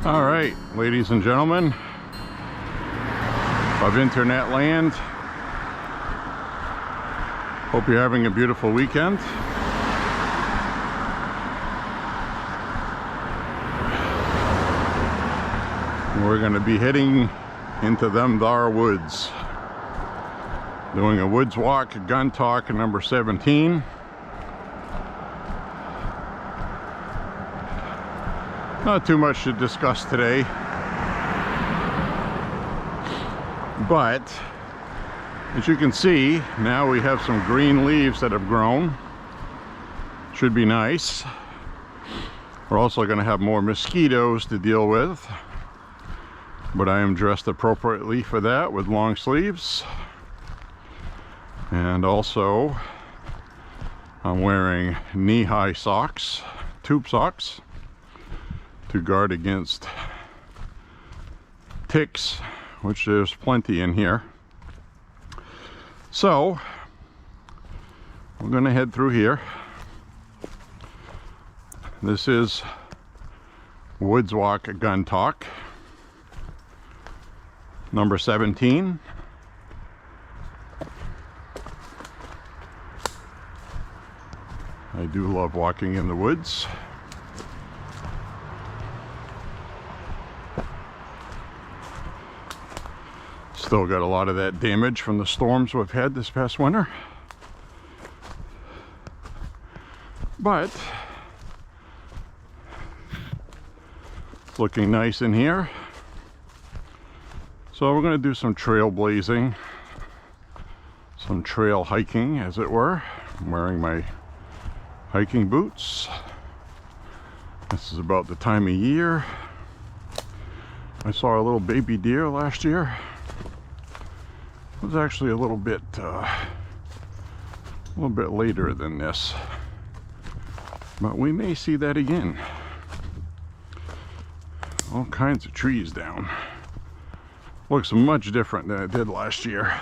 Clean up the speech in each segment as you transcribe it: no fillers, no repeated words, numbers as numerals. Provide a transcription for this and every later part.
All right, ladies and gentlemen of internet land, hope you're having a beautiful weekend. We're going to be heading into them thar woods, doing a woods walk, gun talk number 17. Not too much to discuss today, but as you can see, now we have some green leaves that have grown. Should be nice. We're also going to have more mosquitoes to deal with, but I am dressed appropriately for that with long sleeves, and also I'm wearing knee-high socks, tube socks, to guard against ticks, which there's plenty in here. So we're going to head through here. This is Woods Walk Gun Talk number 17. I do love walking in the woods. Still got a lot of that damage from the storms we've had this past winter, but it's looking nice in here. So we're going to do some trailblazing, some trail hiking, as it were. I'm wearing my hiking boots. This is about the time of year. I saw a little baby deer last year. It was actually a little bit later than this, but we may see that again. All kinds of trees down. Looks much different than it did last year.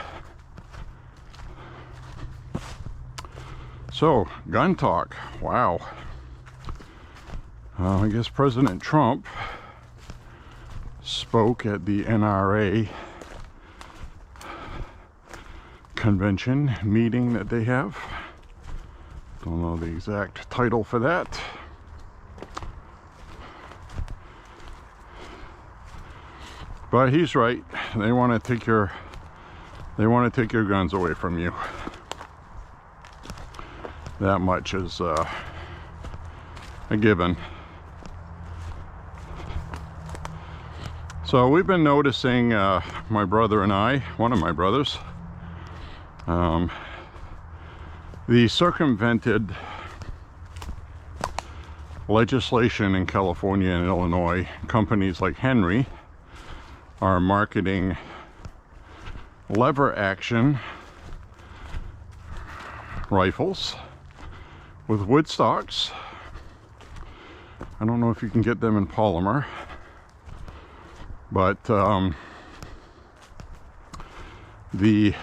So, gun talk. Wow. I guess President Trump spoke at the NRA convention meeting that they have. Don't know the exact title for that. But he's right. They want to take your guns away from you. That much is a given. So we've been noticing, my brother and I, one of my brothers, the circumvented legislation in California and Illinois. Companies like Henry are marketing lever action rifles with wood stocks. I don't know if you can get them in polymer, but the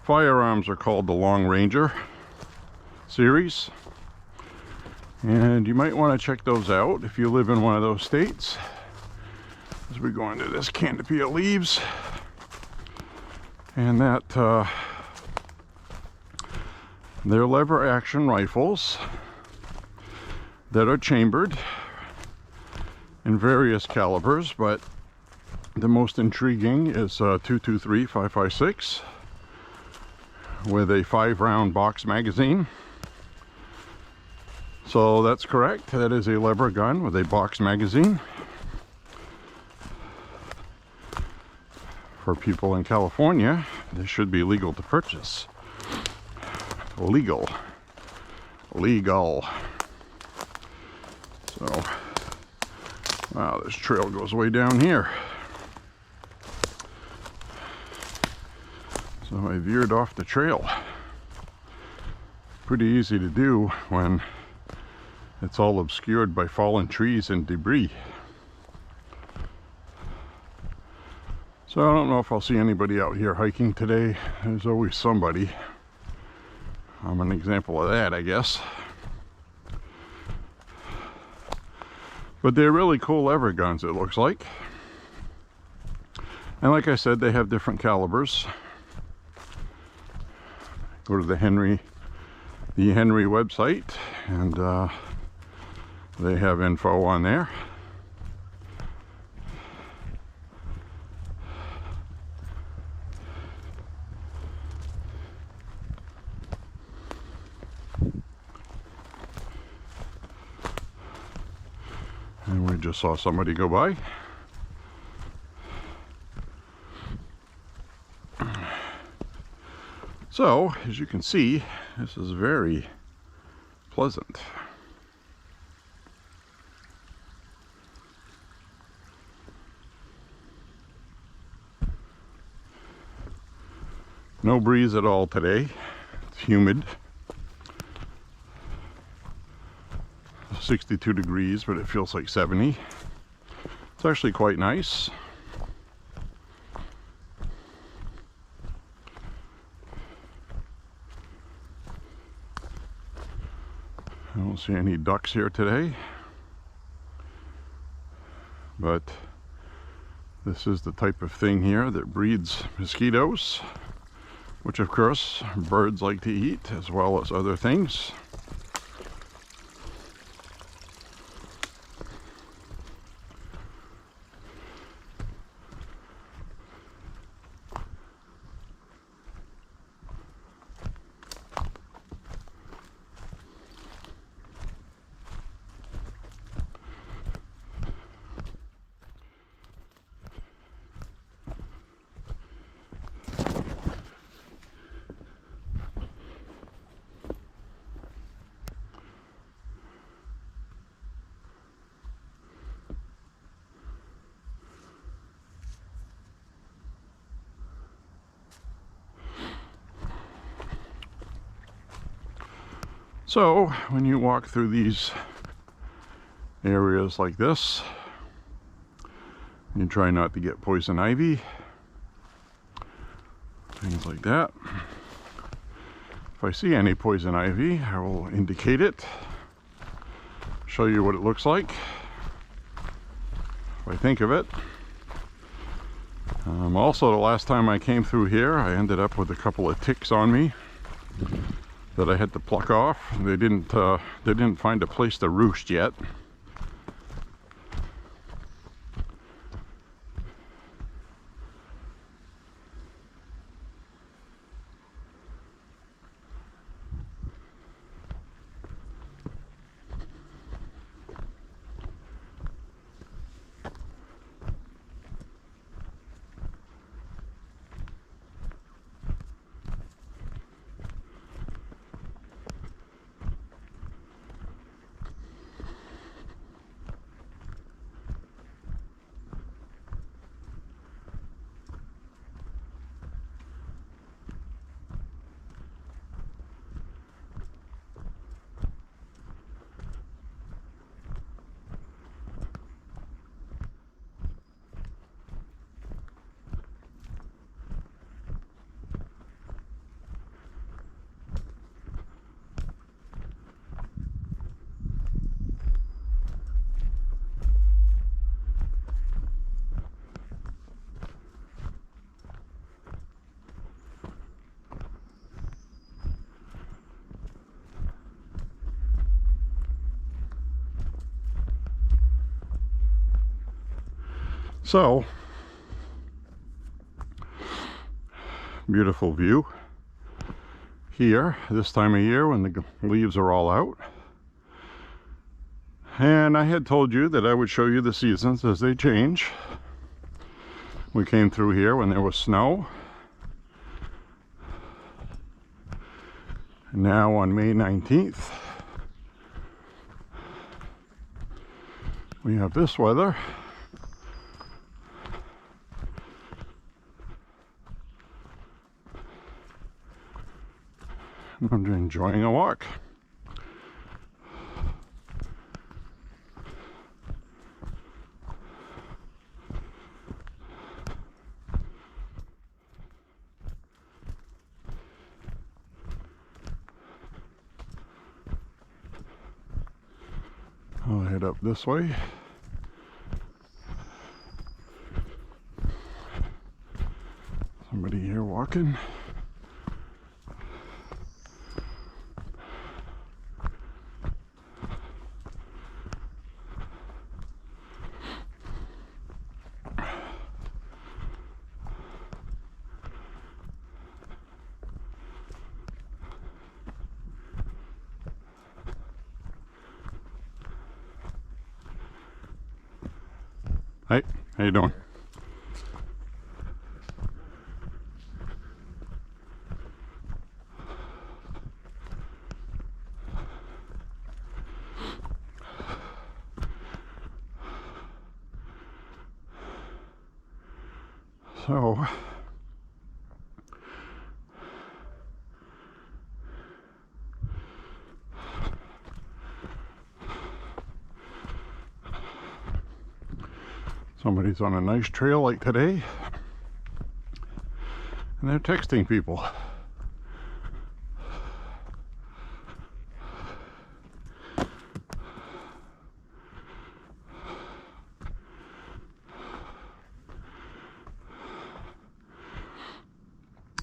firearms are called the Long Ranger series, and you might want to check those out if you live in one of those states, as we go into this canopy of leaves. And that they're lever action rifles that are chambered in various calibers, but the most intriguing is 223 5.56 with a 5-round box magazine. So that's correct, that is a lever gun with a box magazine. For people in California, this should be legal to purchase. Legal. So, wow, this trail goes way down here. So I veered off the trail. Pretty easy to do when it's all obscured by fallen trees and debris. So I don't know if I'll see anybody out here hiking today. There's always somebody. I'm an example of that, I guess. But they're really cool lever guns, it looks like. And like I said, they have different calibers. Go to the Henry website, and they have info on there. And we just saw somebody go by. So, as you can see, this is very pleasant. No breeze at all today. It's humid. 62 degrees, but it feels like 70. It's actually quite nice. I don't see any ducks here today, but this is the type of thing here that breeds mosquitoes, which of course birds like to eat as well as other things. So when you walk through these areas like this, you try not to get poison ivy, things like that. If I see any poison ivy, I will indicate it, show you what it looks like, if I think of it. Also, the last time I came through here, I ended up with a couple of ticks on me that I had to pluck off. They didn't find a place to roost yet. So, beautiful view here this time of year when the leaves are all out. And I had told you that I would show you the seasons as they change. We came through here when there was snow. And now on May 19th, we have this weather. I'm enjoying a walk. I'll head up this way. Somebody here walking. Hey, how you doing? So, somebody's on a nice trail like today, and they're texting people.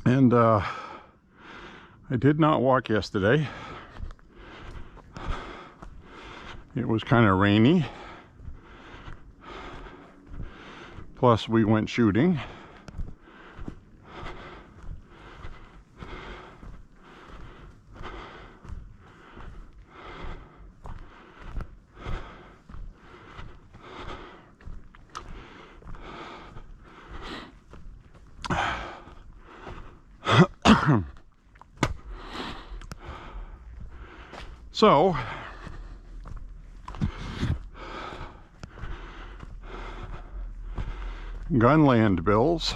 And I did not walk yesterday. It was kind of rainy. Plus we went shooting. So, gun land bills.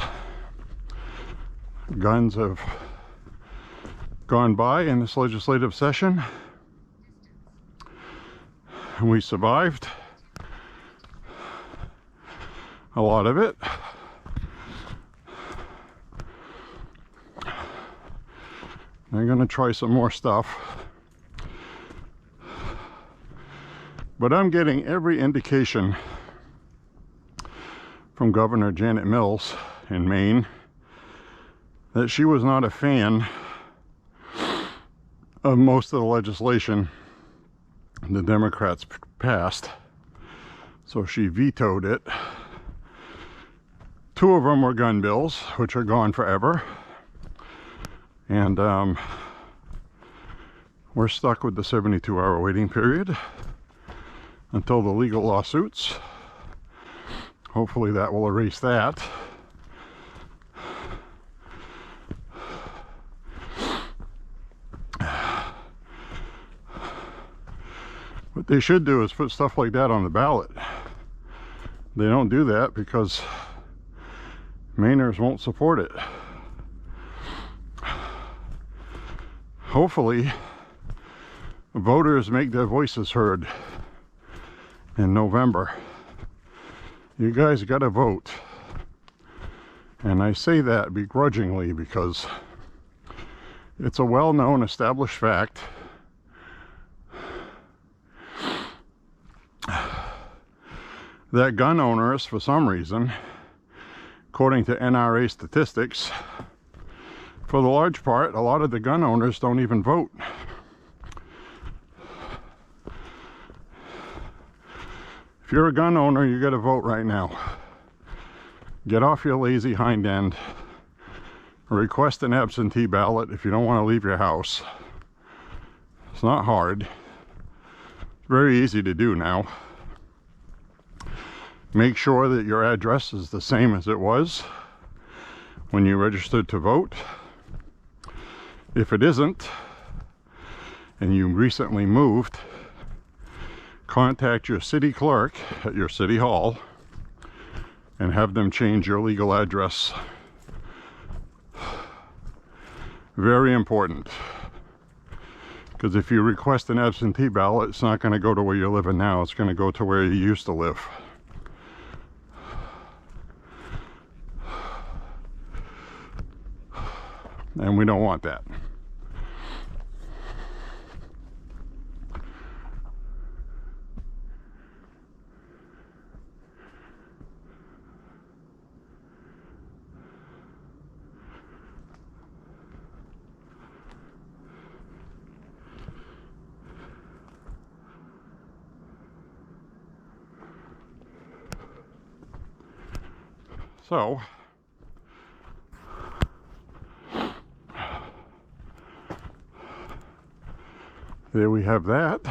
Guns have gone by in this legislative session. We survived a lot of it. They're going to try some more stuff. But I'm getting every indication from Governor Janet Mills in Maine that she was not a fan of most of the legislation the Democrats passed. So she vetoed it. 2 of them were gun bills, which are gone forever. And we're stuck with the 72-hour waiting period until the legal lawsuits. Hopefully that will erase that. What they should do is put stuff like that on the ballot. They don't do that because Mainers won't support it. Hopefully voters make their voices heard in November. You guys gotta vote. And I say that begrudgingly because it's a well-known established fact that gun owners, for some reason, according to NRA statistics, for the large part, a lot of the gun owners don't even vote. If you're a gun owner, you gotta vote right now. Get off your lazy hind end. Request an absentee ballot if you don't want to leave your house. It's not hard. It's very easy to do now. Make sure that your address is the same as it was when you registered to vote. If it isn't, and you recently moved, contact your city clerk at your city hall and have them change your legal address. Very important. Because if you request an absentee ballot, it's not going to go to where you're living now. It's going to go to where you used to live. And we don't want that. So, there we have that.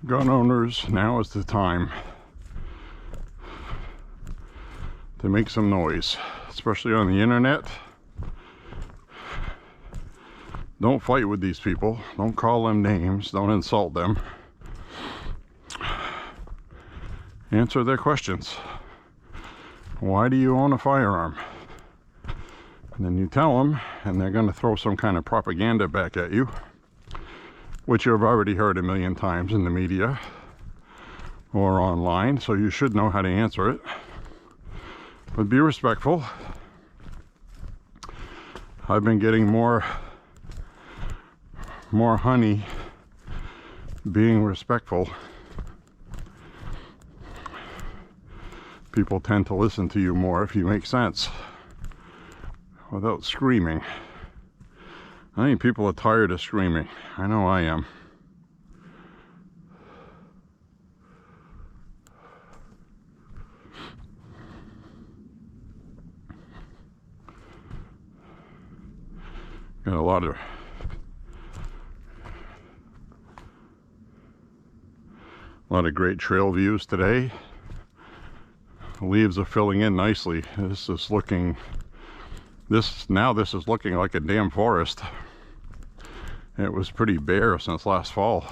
Gun owners, now is the time to make some noise, especially on the internet. Don't fight with these people. Don't call them names. Don't insult them. Answer their questions. Why do you own a firearm? And then you tell them, and they're going to throw some kind of propaganda back at you, which you've already heard a million times in the media or online, so you should know how to answer it. But be respectful. I've been getting more honey being respectful. People tend to listen to you more if you make sense without screaming. I think people are tired of screaming. I know I am. Got a lot of great trail views today. The leaves are filling in nicely. This is looking like a damn forest. It was pretty bare since last fall.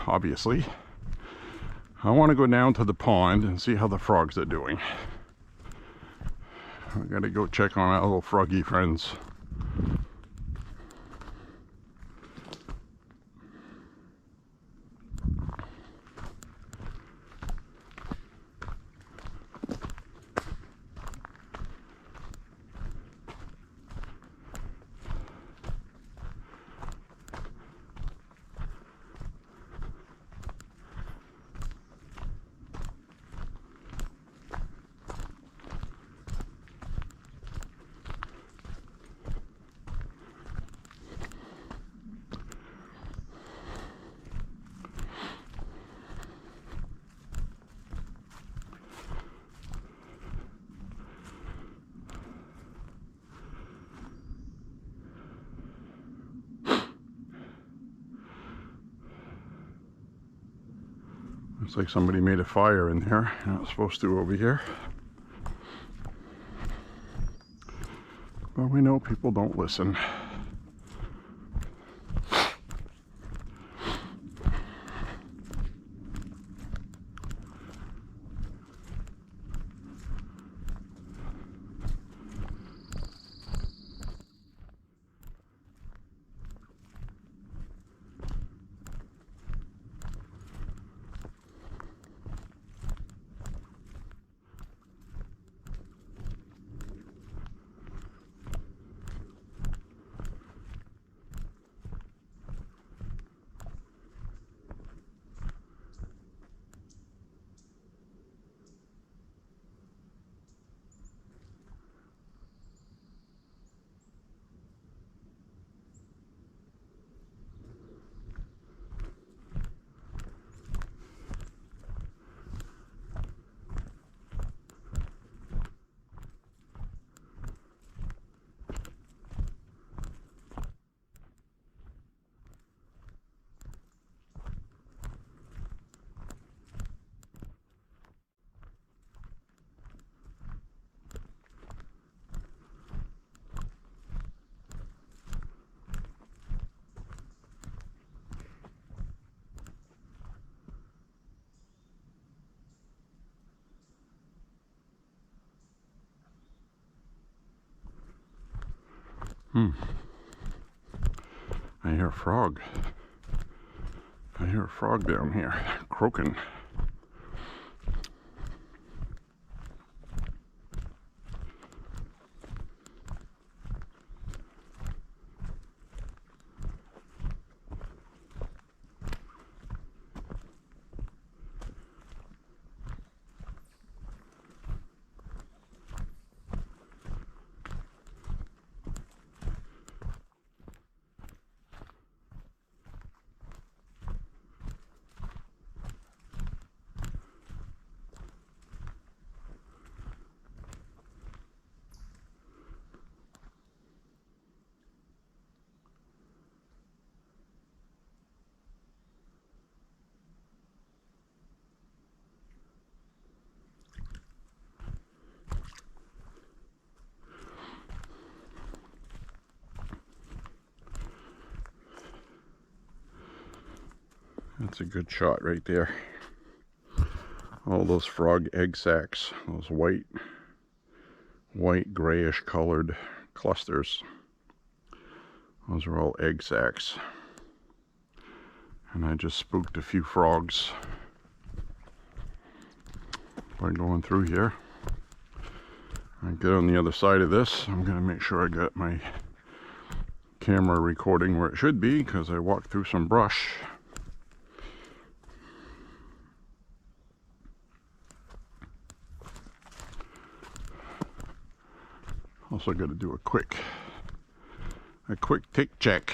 Obviously. I want to go down to the pond and see how the frogs are doing. I gotta go check on our little froggy friends. Looks like somebody made a fire in there. Not supposed to over here. But we know people don't listen. I hear a frog. I hear a frog down here croaking. That's a good shot right there. All those frog egg sacs, those white grayish colored clusters. Those are all egg sacs. And I just spooked a few frogs by going through here. I get on the other side of this. I'm going to make sure I got my camera recording where it should be, because I walked through some brush. Also got to do a quick tick check.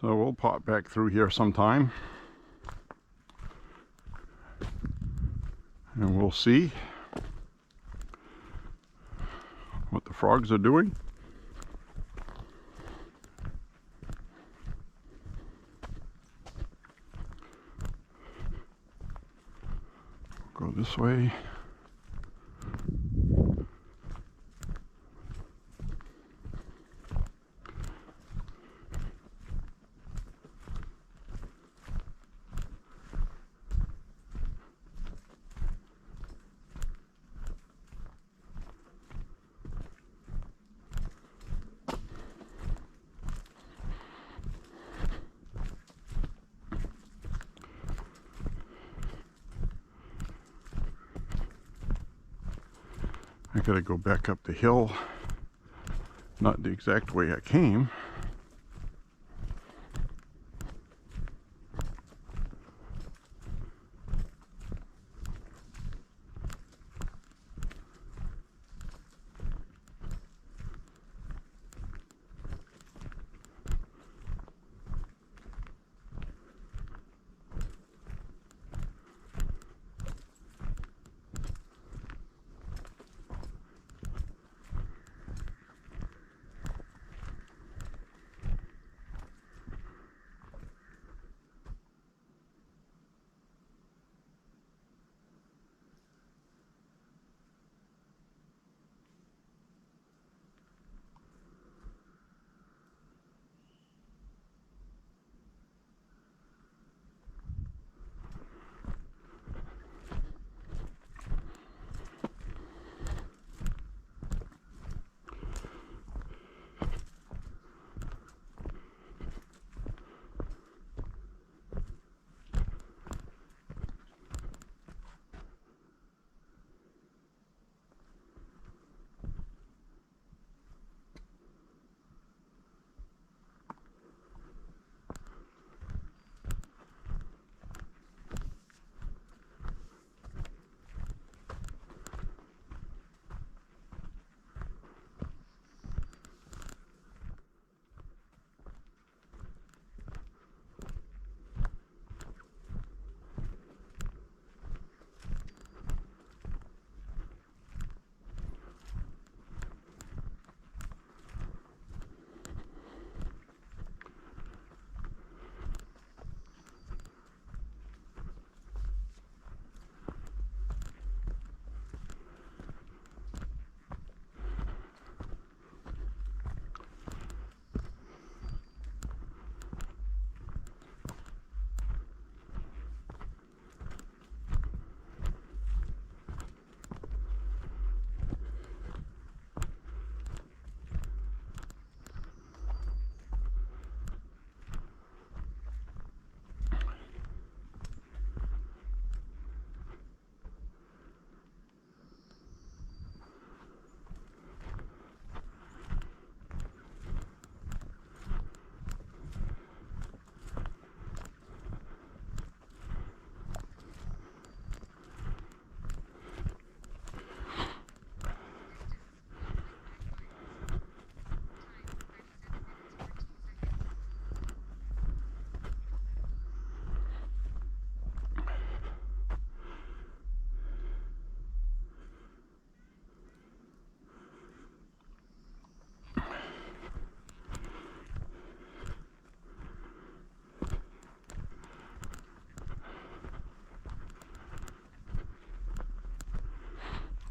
So we'll pop back through here sometime and we'll see what the frogs are doing. Go this way. I gotta go back up the hill, not the exact way I came.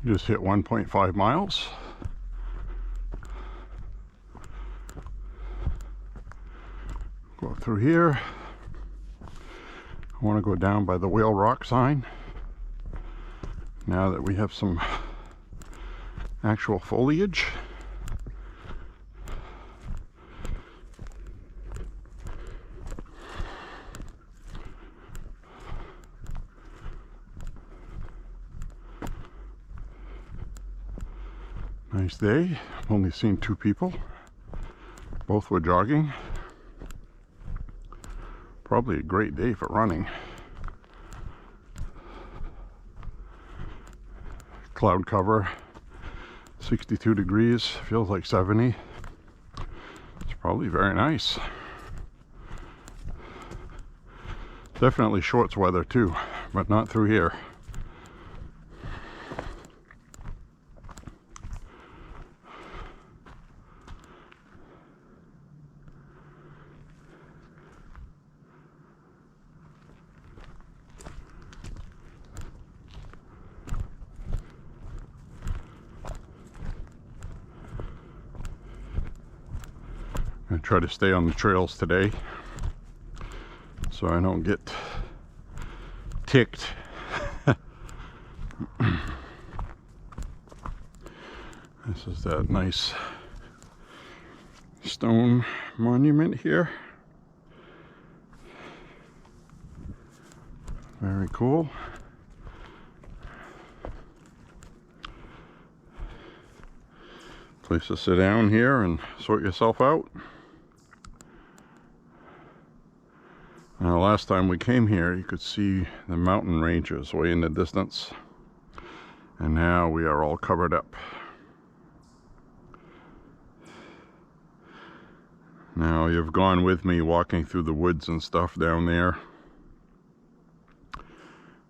Just hit 1.5 miles. Go through here. I want to go down by the Whale Rock sign now that we have some actual foliage. Nice day. I've only seen 2 people. Both were jogging. Probably a great day for running. Cloud cover, 62 degrees, feels like 70. It's probably very nice. Definitely shorts weather too, but not through here. I try to stay on the trails today so I don't get ticked. This is that nice stone monument here. Very cool. Place to sit down here and sort yourself out. Now, last time we came here, you could see the mountain ranges way in the distance, and now we are all covered up. Now, you've gone with me walking through the woods and stuff down there,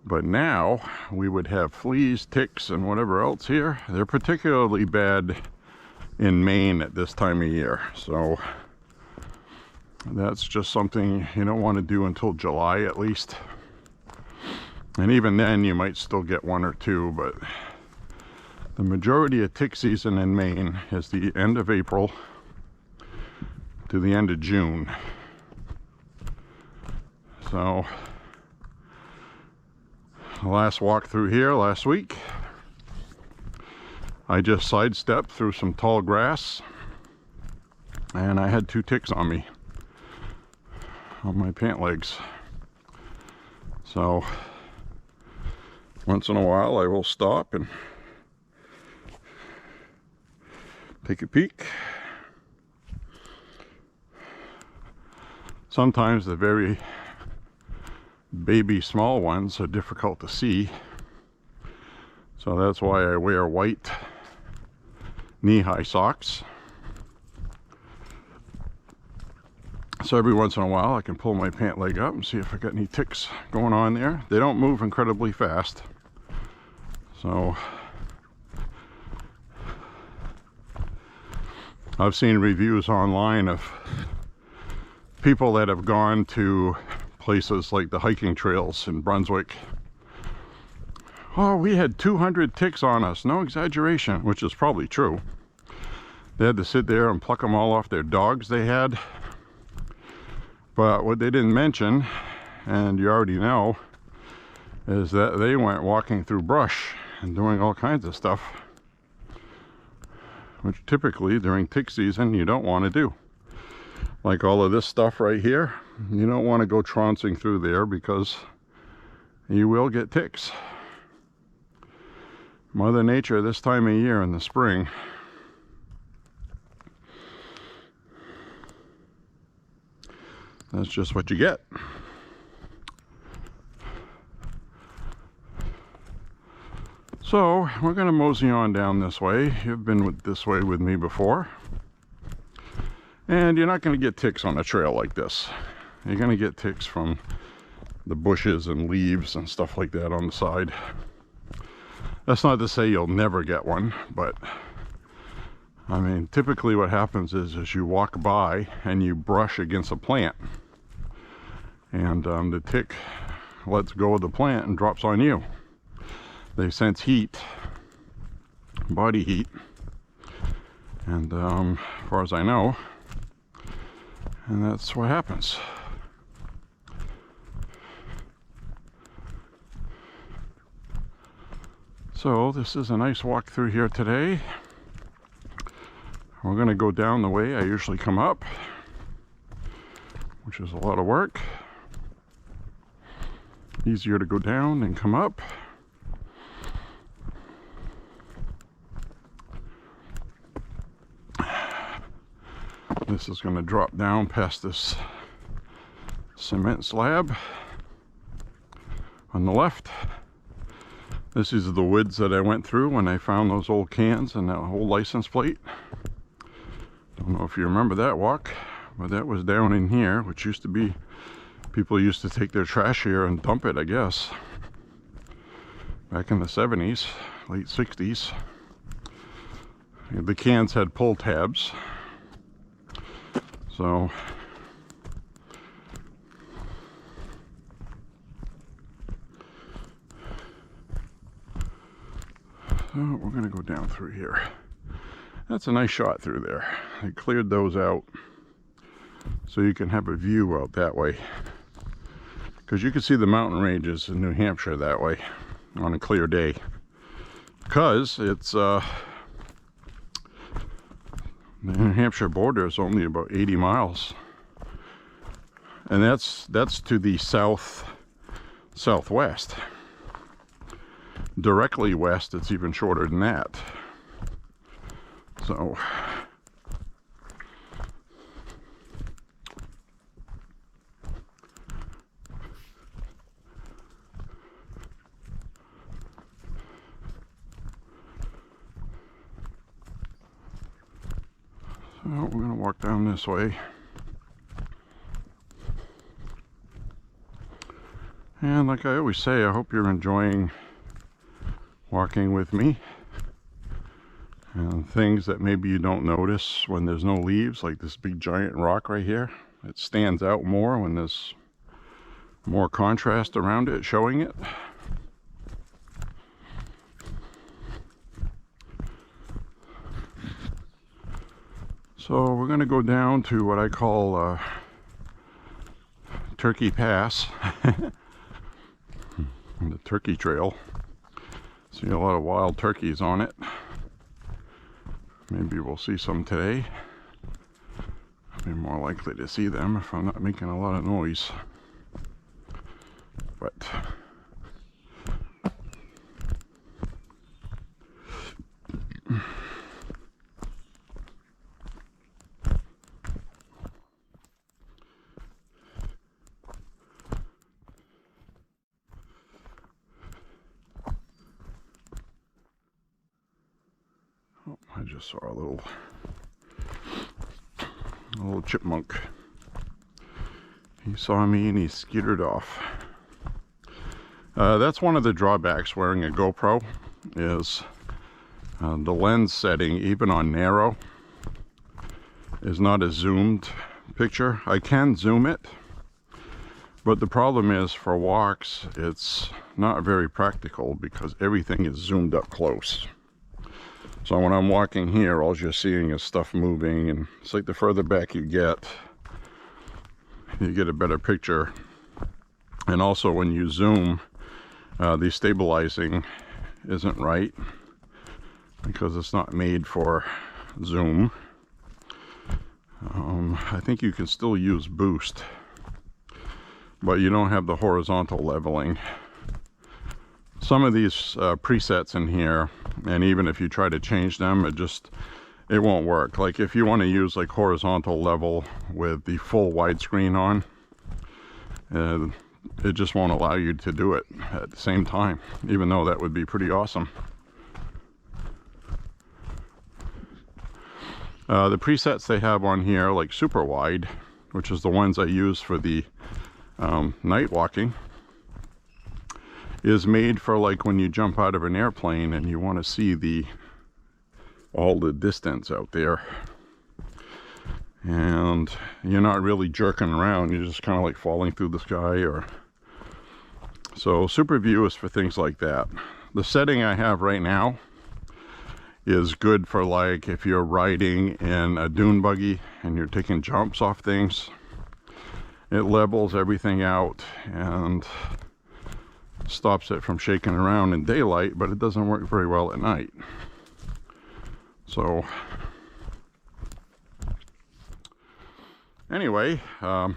but now we would have fleas, ticks, and whatever else here. They're particularly bad in Maine at this time of year, so that's just something you don't want to do until July at least. And even then you might still get 1 or 2, but the majority of tick season in Maine is the end of April to the end of June. So the last walk through here last week, I just sidestepped through some tall grass and I had 2 ticks on me, on my pant legs. So once in a while I will stop and take a peek. Sometimes the very baby small ones are difficult to see, so that's why I wear white knee-high socks. So every once in a while I can pull my pant leg up and see if I got any ticks going on there. They don't move incredibly fast, so I've seen reviews online of people that have gone to places like the hiking trails in Brunswick. Oh, we had 200 ticks on us, no exaggeration, which is probably true. They had to sit there and pluck them all off their dogs they had. But what they didn't mention, and you already know, is that they went walking through brush and doing all kinds of stuff, which typically during tick season you don't want to do. Like all of this stuff right here, you don't want to go trouncing through there because you will get ticks. Mother Nature this time of year in the spring, that's just what you get. So we're going to mosey on down this way. You've been this way with me before. And you're not going to get ticks on a trail like this. You're going to get ticks from the bushes and leaves and stuff like that on the side. That's not to say you'll never get one, but I mean, typically what happens is you walk by and you brush against a plant, and the tick lets go of the plant and drops on you. They sense heat, body heat. And as far as I know, and that's what happens. So this is a nice walk through here today. We're going to go down the way I usually come up, which is a lot of work. Easier to go down than come up. This is going to drop down past this cement slab on the left. This is the woods that I went through when I found those old cans and that whole license plate. Don't know if you remember that walk, but that was down in here, which used to be, people used to take their trash here and dump it, I guess, back in the 70s, late 60s. The cans had pull tabs. So we're going to go down through here. That's a nice shot through there. They cleared those out so you can have a view out that way, because you can see the mountain ranges in New Hampshire that way on a clear day, because it's the New Hampshire border is only about 80 miles, and that's to the southwest. Directly west, it's even shorter than that. So we're going to walk down this way. And like I always say, I hope you're enjoying walking with me. And things that maybe you don't notice when there's no leaves, like this big giant rock right here. It stands out more when there's more contrast around it, showing it. So we're going to go down to what I call Turkey Pass, the Turkey Trail. See a lot of wild turkeys on it. Maybe we'll see some today. I'll be more likely to see them if I'm not making a lot of noise. But I just saw a little chipmunk. He saw me and he skittered off. That's one of the drawbacks wearing a GoPro, is the lens setting, even on narrow, is not a zoomed picture. I can zoom it, but the problem is for walks it's not very practical because everything is zoomed up close. So when I'm walking here, all you're seeing is stuff moving, and it's like the further back you get a better picture. And also when you zoom, the stabilizing isn't right because it's not made for zoom. I think you can still use boost, but you don't have the horizontal leveling. Some of these presets in here, and even if you try to change them, it won't work. Like if you want to use like horizontal level with the full widescreen on, it just won't allow you to do it at the same time, even though that would be pretty awesome. The presets they have on here, like super wide, which is the ones I use for the night walking, is made for like when you jump out of an airplane and you want to see all the distance out there, and you're not really jerking around, you're just kind of like falling through the sky. So super view is for things like that. The setting I have right now is good for, like, if you're riding in a dune buggy and you're taking jumps off things. It levels everything out and stops it from shaking around in daylight, but it doesn't work very well at night. So anyway, out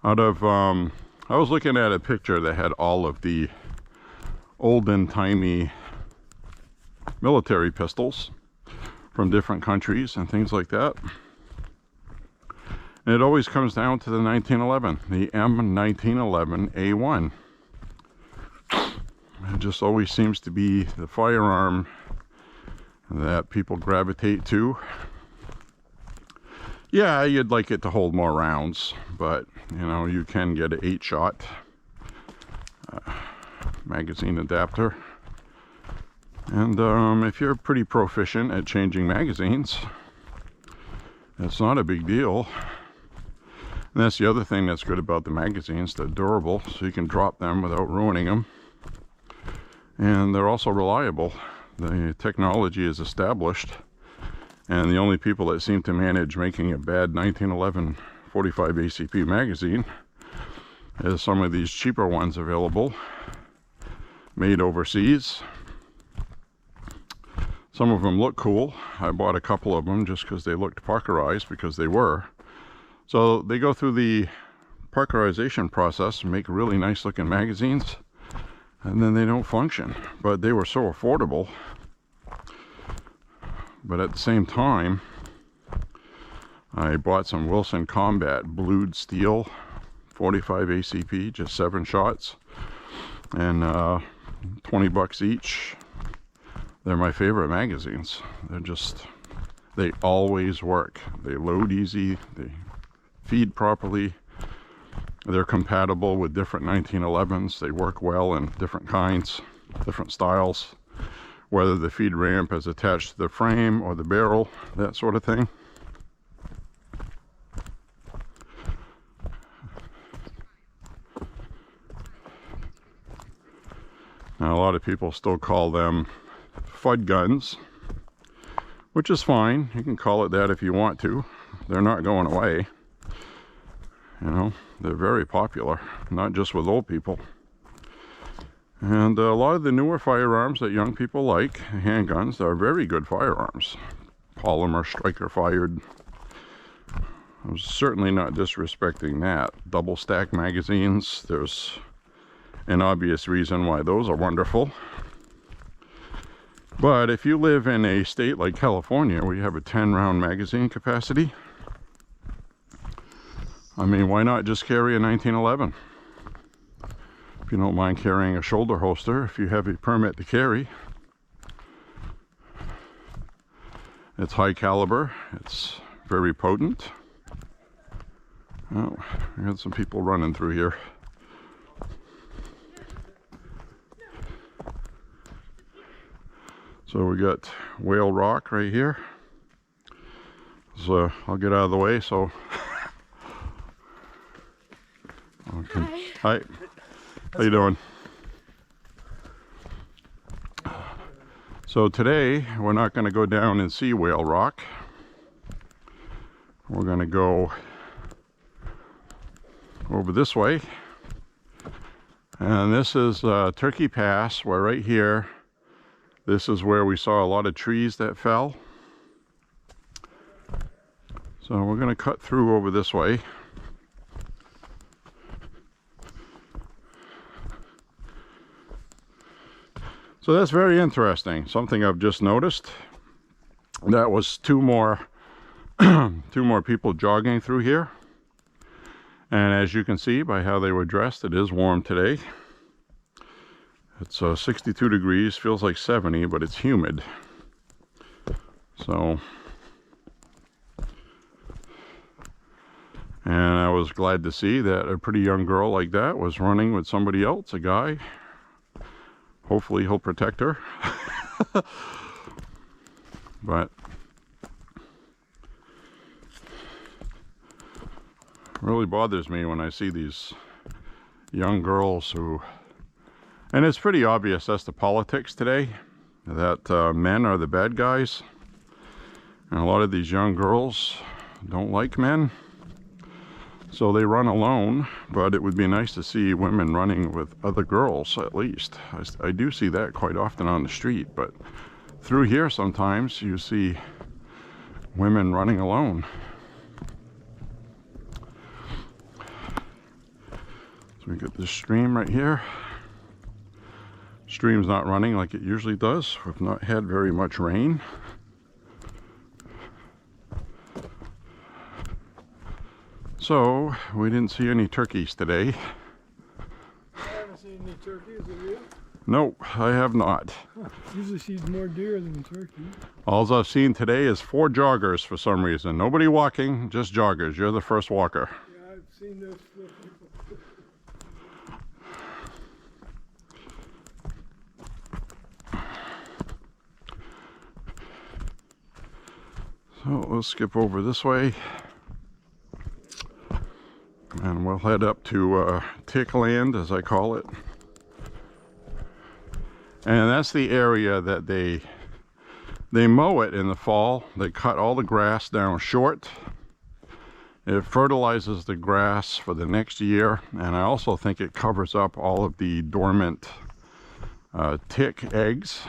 of I was looking at a picture that had all of the olden-timey military pistols from different countries and things like that. And it always comes down to the 1911, the M1911A1. It just always seems to be the firearm that people gravitate to. Yeah, you'd like it to hold more rounds, but you know, you can get an 8-shot magazine adapter. And if you're pretty proficient at changing magazines, it's not a big deal. And that's the other thing that's good about the magazines. They're durable, so you can drop them without ruining them. And they're also reliable. The technology is established, and the only people that seem to manage making a bad 1911 45 ACP magazine is some of these cheaper ones available, made overseas. Some of them look cool. I bought a couple of them just because they looked Parkerized, because they were. So they go through the Parkerization process and make really nice looking magazines, and then they don't function. But they were so affordable. But at the same time, I bought some Wilson Combat blued steel 45 ACP, just 7 shots, and 20 bucks each. They're my favorite magazines. They always work. They load easy, they feed properly, they're compatible with different 1911s. They work well in different kinds, different styles, whether the feed ramp is attached to the frame or the barrel, that sort of thing. Now, a lot of people still call them FUD guns, which is fine. You can call it that if you want to. They're not going away. You know, they're very popular, not just with old people. And a lot of the newer firearms that young people like, handguns, are very good firearms. Polymer, striker fired. I'm certainly not disrespecting that. Double stack magazines, there's an obvious reason why those are wonderful. But if you live in a state like California where you have a 10-round magazine capacity, I mean, why not just carry a 1911? If you don't mind carrying a shoulder holster, if you have a permit to carry. It's high caliber, it's very potent. Oh, I got some people running through here. So we got Whale Rock right here. So I'll get out of the way. So, okay. Hi. How you doing? So today we're not going to go down and see Whale Rock. We're going to go over this way. And this is Turkey Pass, where right here, this is where we saw a lot of trees that fell. So we're going to cut through over this way. So that's very interesting. Something I've just noticed. That was two more people jogging through here. And as you can see by how they were dressed, it is warm today. It's 62 degrees, feels like 70, but it's humid. So, and I was glad to see that a pretty young girl like that was running with somebody else, a guy. Hopefully he'll protect her. But it really bothers me when I see these young girls who And it's pretty obvious that's the politics today, that men are the bad guys. And a lot of these young girls don't like men, so they run alone. But it would be nice to see women running with other girls, at least. I do see that quite often on the street, but through here sometimes you see women running alone. So we got this stream right here. Stream's not running like it usually does. We've not had very much rain. So we didn't see any turkeys today. I haven't seen any turkeys, have you? Nope, I have not. Huh. Usually sees more deer than turkey. All I've seen today is 4 joggers for some reason. Nobody walking, just joggers. You're the first walker. Yeah, I've seen those 4 people. So let's skip over this way. And we'll head up to Tick Land, as I call it. And that's the area that they mow it in the fall. They cut all the grass down short. It fertilizes the grass for the next year, and I also think it covers up all of the dormant tick eggs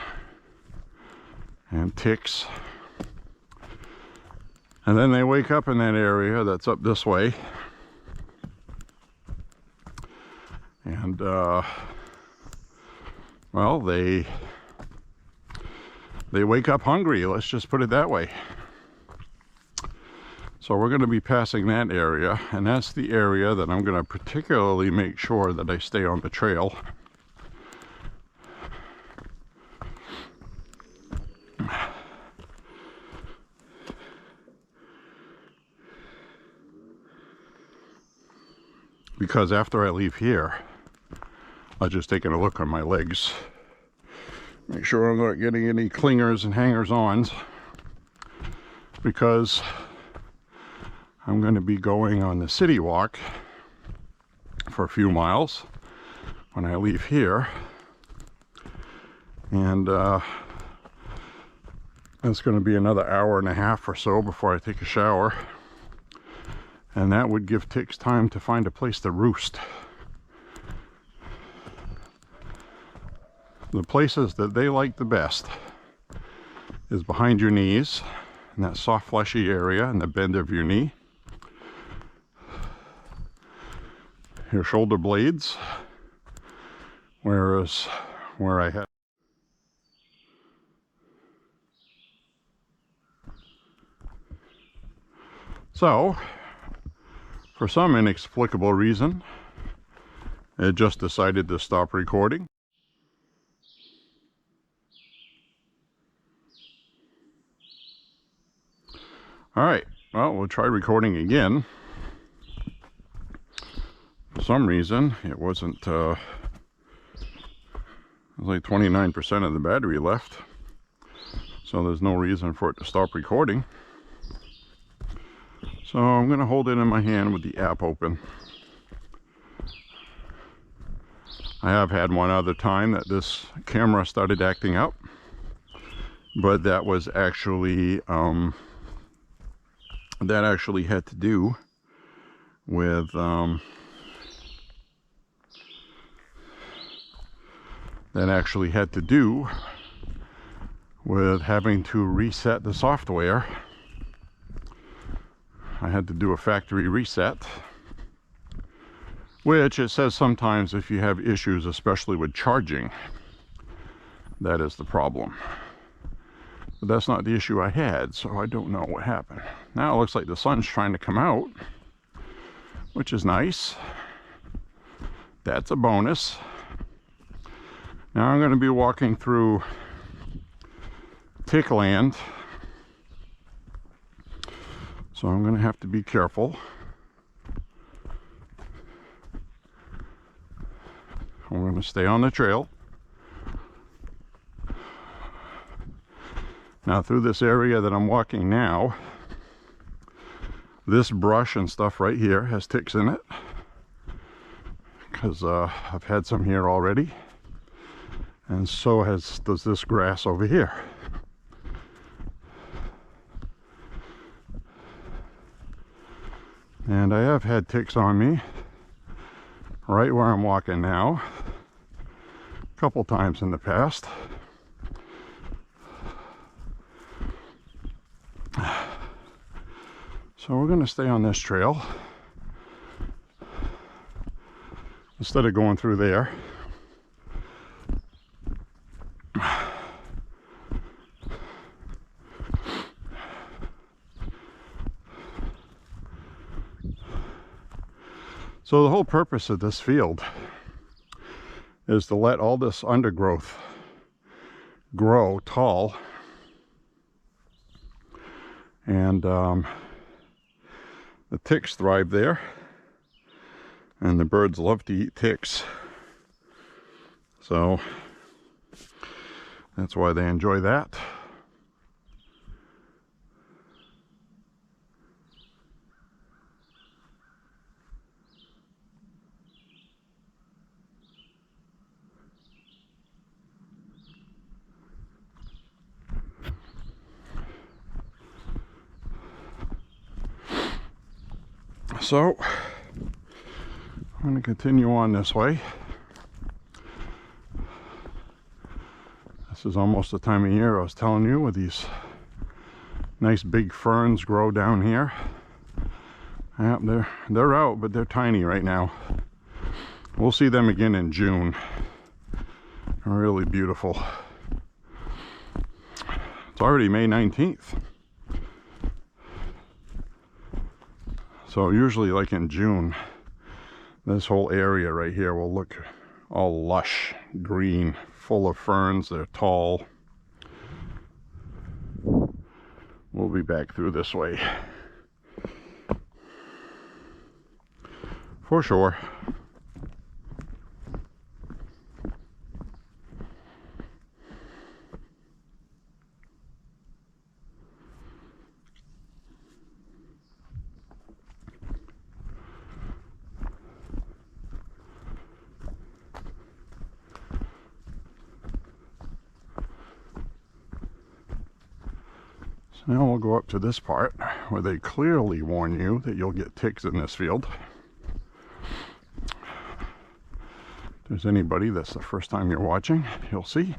and ticks. And then they wake up in that area that's up this way. And well, they wake up hungry, let's just put it that way. So we're going to be passing that area, and that's the area that I'm going to particularly make sure that I stay on the trail. Because after I leave here, I'll just take a look on my legs. Make sure I'm not getting any clingers and hangers-ons, because I'm going to be going on the city walk for a few miles when I leave here. And it's going to be another hour and a half or so before I take a shower. And that would give ticks time to find a place to roost. The places that they like the best is behind your knees, in that soft fleshy area in the bend of your knee. Your shoulder blades, whereas where I had so for some inexplicable reason, it just decided to stop recording. All right, well, we'll try recording again. For some reason, it wasn't, it was like 29% of the battery left. So there's no reason for it to stop recording. So I'm going to hold it in my hand with the app open. I have had one other time that this camera started acting up, but that was actually had to do with having to reset the software. I had to do a factory reset, which it says sometimes if you have issues, especially with charging, that is the problem. But that's not the issue I had, so I don't know what happened. Now it looks like the sun's trying to come out, which is nice. That's a bonus. Now I'm going to be walking through Tick Land, so I'm going to have to be careful. I'm going to stay on the trail. Now through this area that I'm walking now, this brush and stuff right here has ticks in it, because I've had some here already. And so does this grass over here. And I have had ticks on me right where I'm walking now a couple times in the past. So we're going to stay on this trail instead of going through there. So the whole purpose of this field is to let all this undergrowth grow tall, and the ticks thrive there, and the birds love to eat ticks, so that's why they enjoy that. So I'm going to continue on this way. This is almost the time of year I was telling you, where these nice big ferns grow down here. Yeah, they're out, but they're tiny right now. We'll see them again in June. They're really beautiful. It's already May 19th. So usually, like in June, this whole area right here will look all lush, green, full of ferns. They're tall. We'll be back through this way for sure. Now we'll go up to this part where they clearly warn you that you'll get ticks in this field. If there's anybody that's the first time you're watching, you'll see.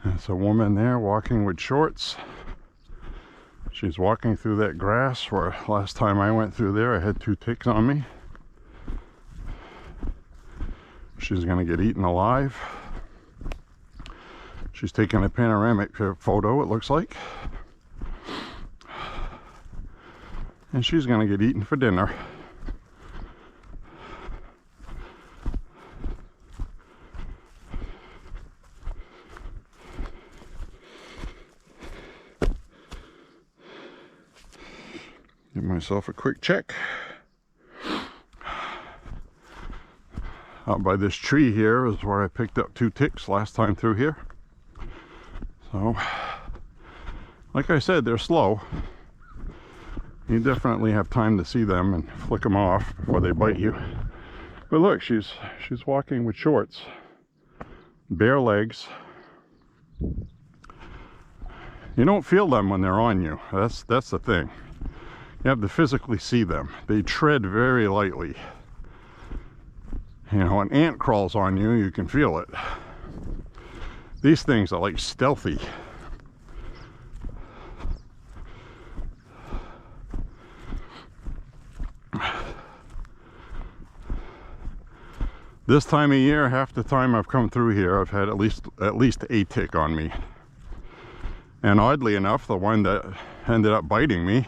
There's a woman there walking with shorts. She's walking through that grass where last time I went through there I had 2 ticks on me. She's gonna get eaten alive. She's taking a panoramic photo, it looks like. And she's gonna get eaten for dinner. Give myself a quick check. Out by this tree here is where I picked up 2 ticks last time through here. So, like I said, they're slow. You definitely have time to see them and flick them off before they bite you. But look, she's walking with shorts, bare legs. You don't feel them when they're on you. That's the thing. You have to physically see them. They tread very lightly. You know, an ant crawls on you, you can feel it. These things are like stealthy. This time of year, half the time I've come through here, I've had at least a tick on me. And oddly enough, the one that ended up biting me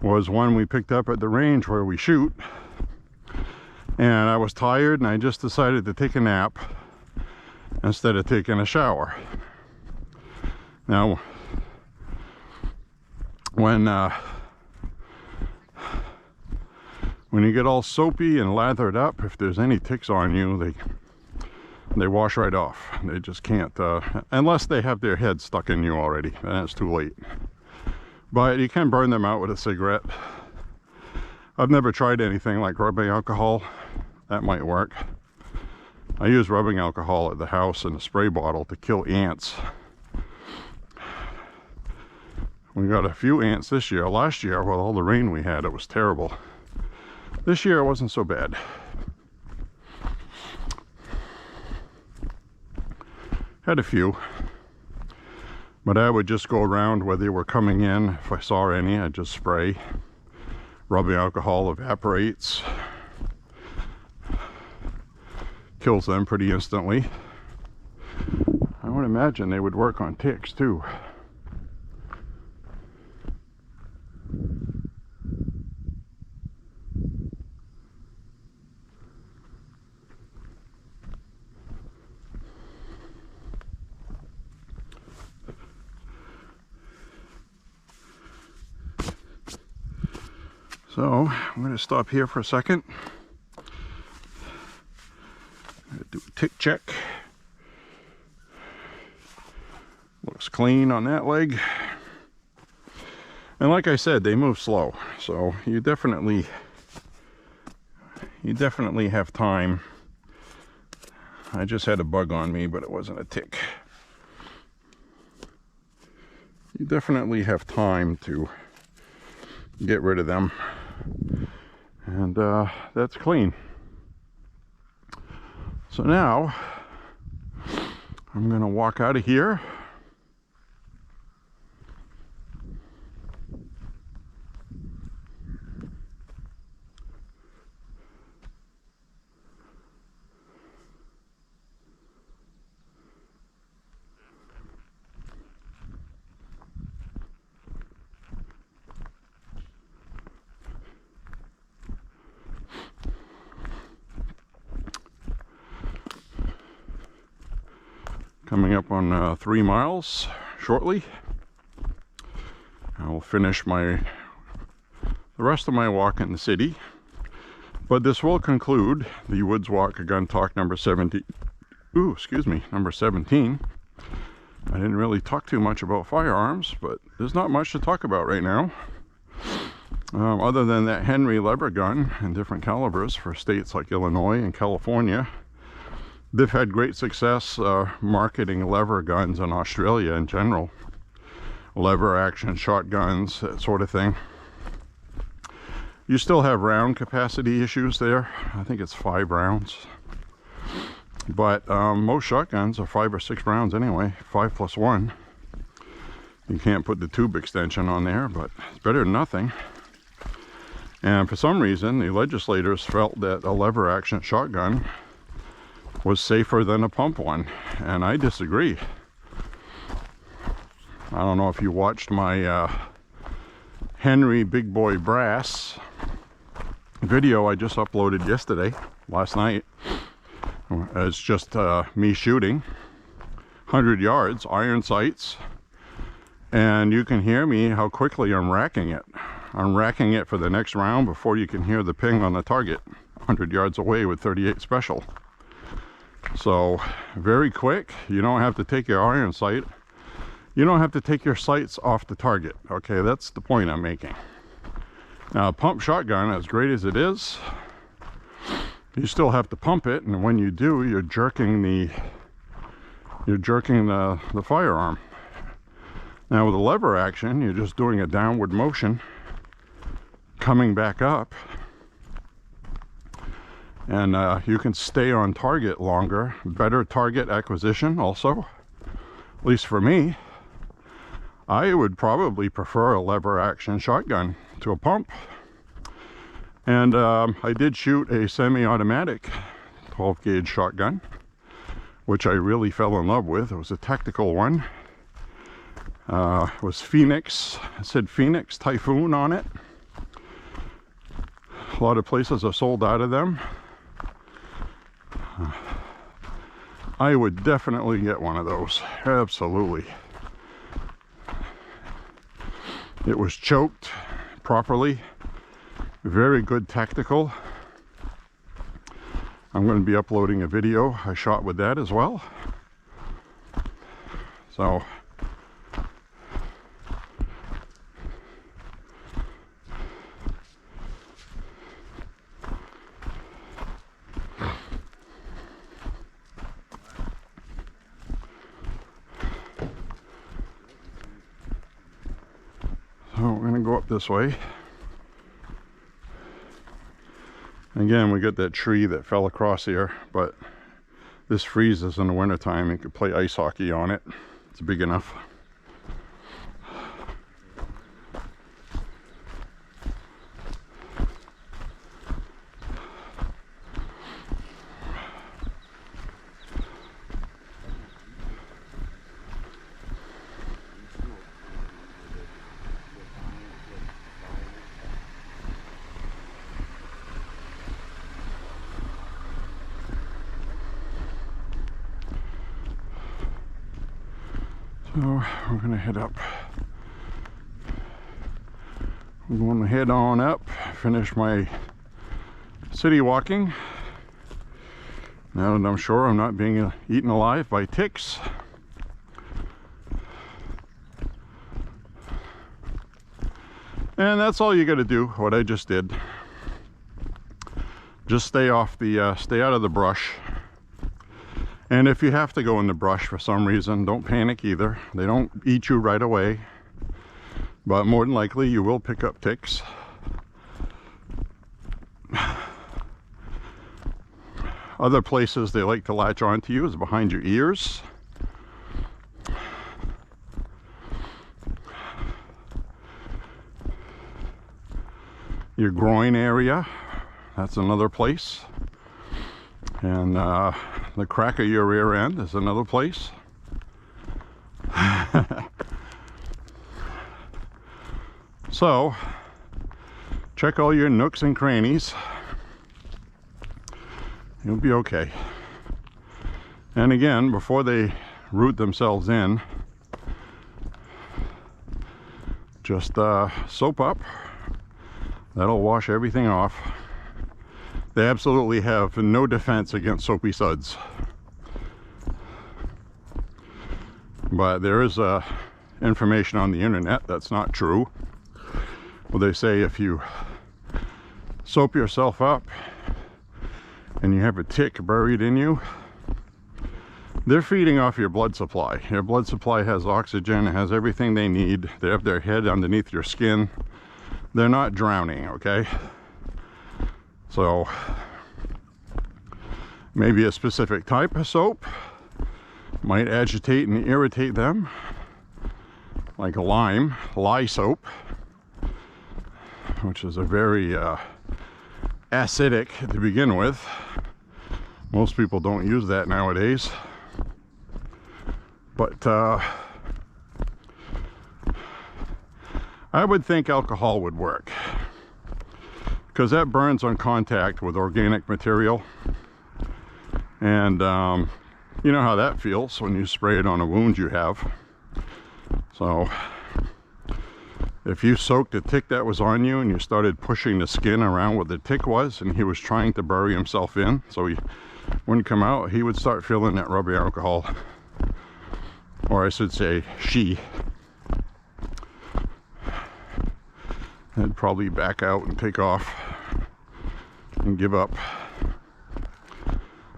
was one we picked up at the range where we shoot. And I was tired and I just decided to take a nap instead of taking a shower. Now, when you get all soapy and lathered up, if there's any ticks on you, they wash right off. They just can't, unless they have their head stuck in you already, then it's too late. But you can burn them out with a cigarette. I've never tried anything like rubbing alcohol. That might work. I use rubbing alcohol at the house in a spray bottle to kill ants. We got a few ants this year. Last year, with all the rain we had, it was terrible. This year, it wasn't so bad. Had a few. But I would just go around where they were coming in. If I saw any, I'd just spray. Rubbing alcohol evaporates. Kills them pretty instantly. I would imagine they would work on ticks too. So I'm going to stop here for a second. Do a tick check. Looks clean on that leg. And like I said, they move slow, so you definitely have time. I just had a bug on me, but it wasn't a tick. You definitely have time to get rid of them. And that's clean. So now I'm going to walk out of here. Coming up on 3 miles shortly. I will finish the rest of my walk in the city. But this will conclude the Woods Walk Gun Talk number 17. Number 17. I didn't really talk too much about firearms, but there's not much to talk about right now. Other than that Henry lever gun in different calibers for states like Illinois and California. They've had great success marketing lever guns in Australia in general. Lever action shotguns, that sort of thing. You still have round capacity issues there. I think it's 5 rounds. But most shotguns are 5 or 6 rounds anyway, 5 plus 1. You can't put the tube extension on there, but it's better than nothing. And for some reason, the legislators felt that a lever action shotgun was safer than a pump one, and I disagree. I don't know if you watched my Henry Big Boy Brass video I just uploaded last night. It's just me shooting 100 yards, iron sights, and you can hear me how quickly I'm racking it. I'm racking it for the next round before you can hear the ping on the target 100 yards away with 38 special. So very quick. You don't have to take your iron sight. You don't have to take your sights off the target. Okay, that's the point I'm making. Now, a pump shotgun, as great as it is, you still have to pump it, and when you do, you're jerking the firearm. Now with a lever action, you're just doing a downward motion, coming back up. And you can stay on target longer. Better target acquisition also, at least for me. I would probably prefer a lever action shotgun to a pump. And I did shoot a semi-automatic 12 gauge shotgun, which I really fell in love with. It was a tactical one. It was Phoenix. It said Phoenix Typhoon on it. A lot of places are sold out of them. I would definitely get one of those. Absolutely. It was choked properly. Very good tactical. I'm going to be uploading a video I shot with that as well. So we're going to go up this way. Again, we got that tree that fell across here, but this freezes in the wintertime. You could play ice hockey on it. It's big enough. So we're gonna head up. I'm going to head on up, finish my city walking. Now that I'm sure I'm not being eaten alive by ticks. And that's all you gotta do, what I just did. Just stay off the, stay out of the brush. And if you have to go in the brush for some reason, don't panic either. They don't eat you right away, but more than likely you will pick up ticks. Other places they like to latch onto you is behind your ears. Your groin area, that's another place. And the crack of your rear end is another place. So, check all your nooks and crannies. You'll be okay. And again, before they root themselves in, just soap up. That'll wash everything off. They absolutely have no defense against soapy suds. But there is information on the internet that's not true. Well, they say if you soap yourself up and you have a tick buried in you, they're feeding off your blood supply. Your blood supply has oxygen, it has everything they need. They have their head underneath your skin. They're not drowning, okay? So maybe a specific type of soap might agitate and irritate them, like a lye soap, which is a very acidic to begin with. Most people don't use that nowadays, but I would think alcohol would work, because that burns on contact with organic material. And you know how that feels when you spray it on a wound you have. So if you soaked a tick that was on you and you started pushing the skin around where the tick was, and he was trying to bury himself in so he wouldn't come out, he would start feeling that rubbing alcohol. Or I should say she. I'd probably back out and take off and give up.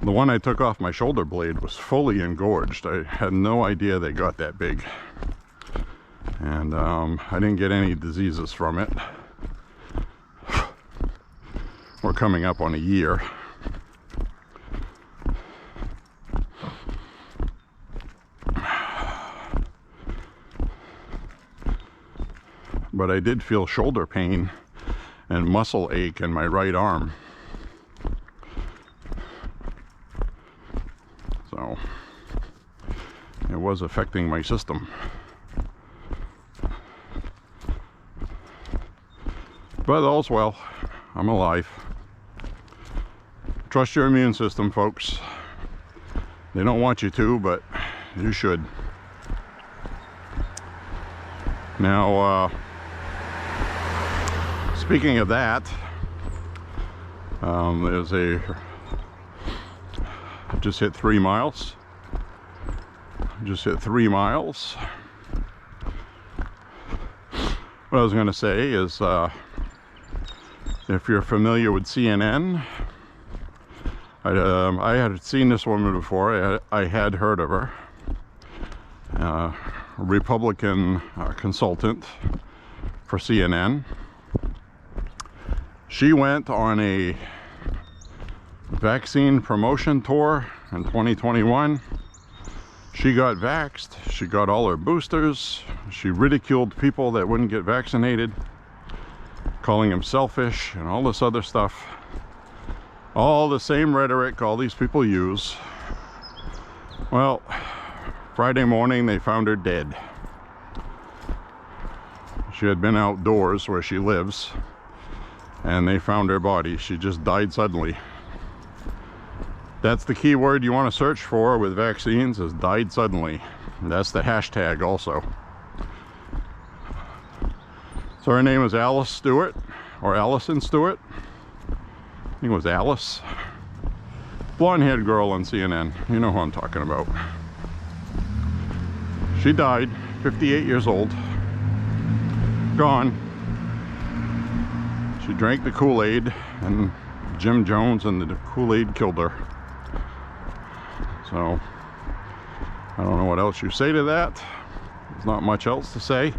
The one I took off my shoulder blade was fully engorged. I had no idea they got that big. And I didn't get any diseases from it. We're coming up on a year. But I did feel shoulder pain and muscle ache in my right arm. So it was affecting my system. But all's well. I'm alive. trust your immune system, folks. They don't want you to, but you should. Now, speaking of that, there's I just hit 3 miles. Just hit 3 miles. What I was going to say is, if you're familiar with CNN, I had seen this woman before. I had heard of her. A Republican consultant for CNN. She went on a vaccine promotion tour in 2021. She got vaxxed. She got all her boosters. She ridiculed people that wouldn't get vaccinated, calling them selfish and all this other stuff. All the same rhetoric all these people use. Well, Friday morning they found her dead. She had been outdoors where she lives, and they found her body. She just died suddenly. That's the key word you want to search for with vaccines, is died suddenly. And that's the hashtag also. So her name was Alice Stewart, or Allison Stewart. I think it was Alice. Blonde-haired girl on CNN. You know who I'm talking about. She died, 58 years old. Gone. She drank the Kool-Aid, and Jim Jones and the Kool-Aid killed her. So, I don't know what else you say to that. There's not much else to say.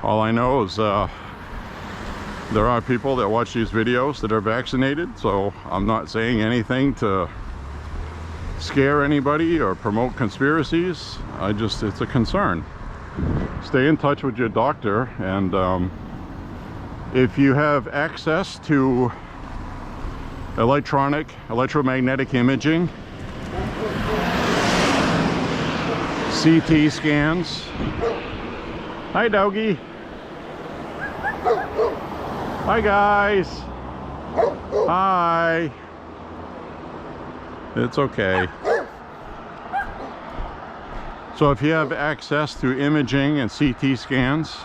All I know is there are people that watch these videos that are vaccinated, so I'm not saying anything to scare anybody or promote conspiracies. It's a concern. Stay in touch with your doctor, and if you have access to electromagnetic imaging, CT scans. Hi, doggy. Hi, guys. Hi. It's okay. So if you have access to imaging and CT scans,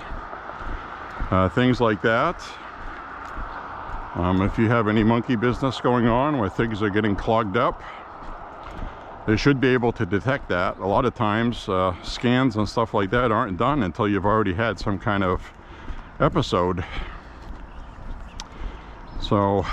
things like that, if you have any monkey business going on where things are getting clogged up, they should be able to detect that. A lot of times scans and stuff like that aren't done until you've already had some kind of episode. So